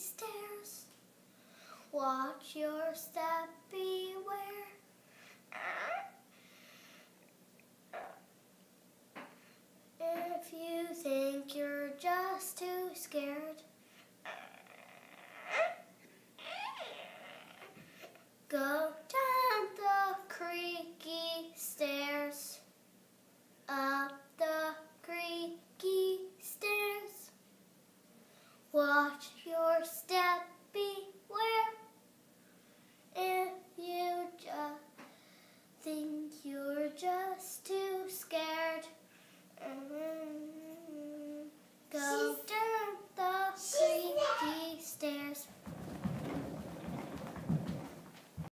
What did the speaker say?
stairs. Watch your step, beware. If you think you're just too scared, go down the creaky stairs, up the creaky stairs. Watch your step, beware. If you just think you're just too